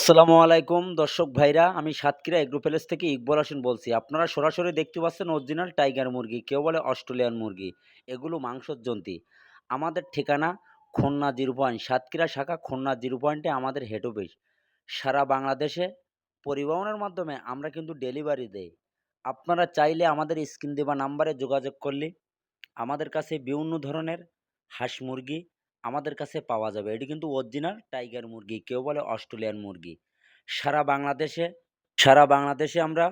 আসসালামু আলাইকুম দর্শক ভাইরা, আমি সাতক্ষীরা এগ্রো প্যালেস থেকে ইকবাল হোসেন বলছি। আপনারা সরাসরি দেখতে পাচ্ছেন অরিজিনাল টাইগার মুরগি, কেউ বলে অস্ট্রেলিয়ান মুরগি। এগুলো মাংসের জন্তি। আমাদের ঠিকানা খুলনা 0 পয়েন্ট, সাতক্ষীরা শাখা খুলনা 0 পয়েন্টে আমাদের হেড অফিস। সারা বাংলাদেশে পরিবহনের মাধ্যমে আমরা কিন্তু ডেলিভারি দেই। আপনারা চাইলে আমাদের স্ক্রিন দেওয়া নাম্বারে যোগাযোগ করলে আমাদের কাছে বিভিন্ন ধরনের হাঁস মুরগি আমাদের কাছে পাওয়া যাবে। এটি কিন্তু অরিজিনাল টাইগার মুরগি, কেউ বলে অস্ট্রেলিয়ান মুরগি। সারা বাংলাদেশে সারা বাংলাদেশে আমরা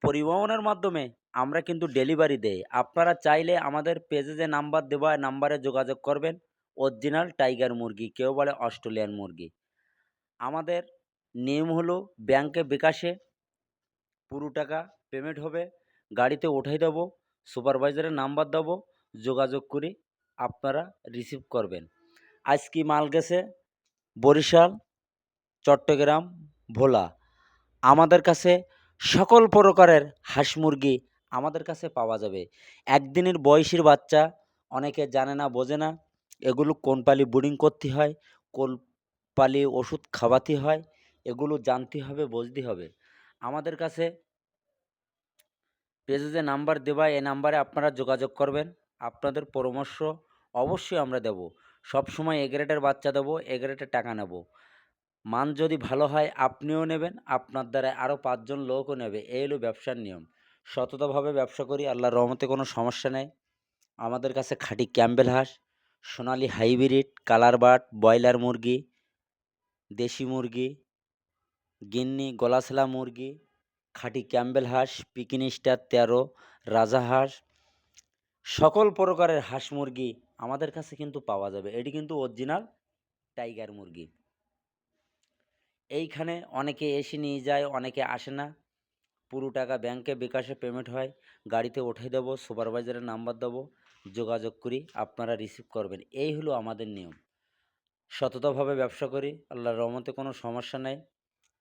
পরিবহনের মাধ্যমে আমরা কিন্তু ডেলিভারি দেই। আপনারা চাইলে আমাদের পেজে যে নাম্বার দেওয়া নাম্বারে যোগাযোগ করবেন। অরিজিনাল টাইগার মুরগি, কেউ বলে অস্ট্রেলিয়ান মুরগি। আমাদের নিয়ম হলো ব্যাংকে বিকাশে পুরো টাকা পেমেন্ট হবে, গাড়িতে উঠাই দেবো, সুপারভাইজারের নাম্বার দেবো, যোগাযোগ করে আপনারা রিসিভ করবেন। আজ কি মাল গেছে বরিশাল, চট্টগ্রাম, ভোলা। আমাদের কাছে সকল প্রকারের হাঁস মুরগি আমাদের কাছে পাওয়া যাবে। একদিনের বয়সীর বাচ্চা অনেকে জানে না, বোঝে না এগুলো কোন পালি ব্রিডিং করতে হয়, কোন পালি ওষুধ খাওয়াতে হয়, এগুলো জানতে হবে, বুঝতে হবে। আমাদের কাছে পেজে যে নাম্বার দেওয়া এই নাম্বারে আপনারা যোগাযোগ করবেন। আপনাদের পরামর্শ অবশ্যই আমরা দেব। সবসময় এ গ্রেডের বাচ্চা দেবো, এ গ্রেডের টাকা নেব। মান যদি ভালো হয় আপনিও নেবেন, আপনার দ্বারা আরও 5 জন লোকও নেবে। এই হলো ব্যবসার নিয়ম। সততাভাবে ব্যবসা করি, আল্লাহর রহমতে কোনো সমস্যা নেই। আমাদের কাছে খাঁটি ক্যাম্বেল হাঁস, সোনালি হাইব্রিড, কালার বার্ড, ব্রয়লার মুরগি, দেশি মুরগি, গিন্নি, গলাছেলা মুরগি, খাঁটি ক্যাম্বেল হাঁস, পিকিন স্টার 13, রাজাহাঁস, সকল প্রকারের হাঁস মুরগি আমাদের কাছে কিন্তু পাওয়া যাবে। এটি কিন্তু অরিজিনাল টাইগার মুরগি। এইখানে অনেকে এসে নিয়ে যায়, অনেকে আসে না। পুরো টাকা ব্যাংকে বিকাশে পেমেন্ট হয়, গাড়িতে উঠাই দেবো, সুপারভাইজারের নাম্বার দেবো, যোগাযোগ করি আপনারা রিসিভ করবেন। এই হলো আমাদের নিয়ম। সততাভাবে ব্যবসা করি, আল্লাহর রহমতে কোনো সমস্যা নেই।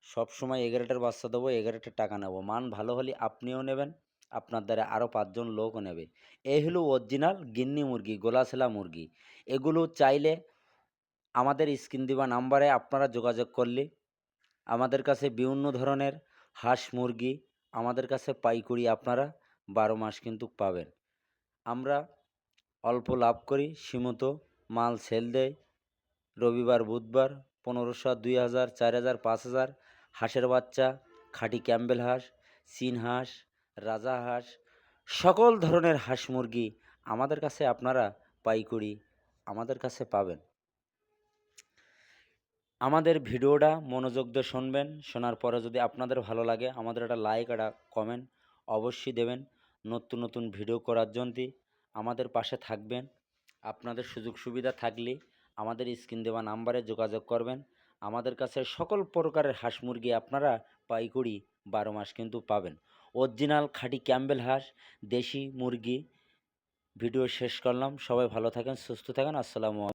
সবসময় এগারোটার বাচ্চা দেবো, এগারোটার টাকা নেব। মান ভালো হলে আপনিও নেবেন, আপনার দ্বারা আরও 5 জন লোকও নেবে। এই হলো অরিজিনাল গিন্নি মুরগি, গোলাছেলা মুরগি। এগুলো চাইলে আমাদের স্ক্রিন দেওয়া নাম্বারে আপনারা যোগাযোগ করলে আমাদের কাছে বিভিন্ন ধরনের হাঁস মুরগি আমাদের কাছে পাইকারি আপনারা 12 মাস কিন্তু পাবেন। আমরা অল্প লাভ করি, সীমিত মাল সেল দেয়। রবিবার বুধবার 1500, 2000, 4000, 5000 হাঁসের বাচ্চা, খাঁটি ক্যাম্বেল হাঁস, চীন হাঁস, রাজা হাঁস, সকল ধরনের হাঁস মুরগি আমাদের কাছে আপনারা পাইকারি আমাদের কাছে পাবেন। আমাদের ভিডিওটা মনোযোগ দিয়ে শুনবেন। শোনার পরে যদি আপনাদের ভালো লাগে আমাদের একটা লাইক, একটা কমেন্ট অবশ্যই দেবেন। নতুন নতুন ভিডিও করার জন্য আমাদের পাশে থাকবেন। আপনাদের সুযোগ সুবিধা থাকলে আমাদের স্ক্রিন দেওয়া নাম্বারে যোগাযোগ করবেন। আমাদের কাছে সকল প্রকারের হাঁস মুরগি আপনারা পাইকারি 12 মাস কিন্তু পাবেন। অরিজিনাল খাঁটি ক্যাম্বেল হাঁস, দেশি মুরগি। ভিডিও শেষ করলাম। সবাই ভালো থাকেন, সুস্থ থাকেন। আসসালামু আলাইকুম।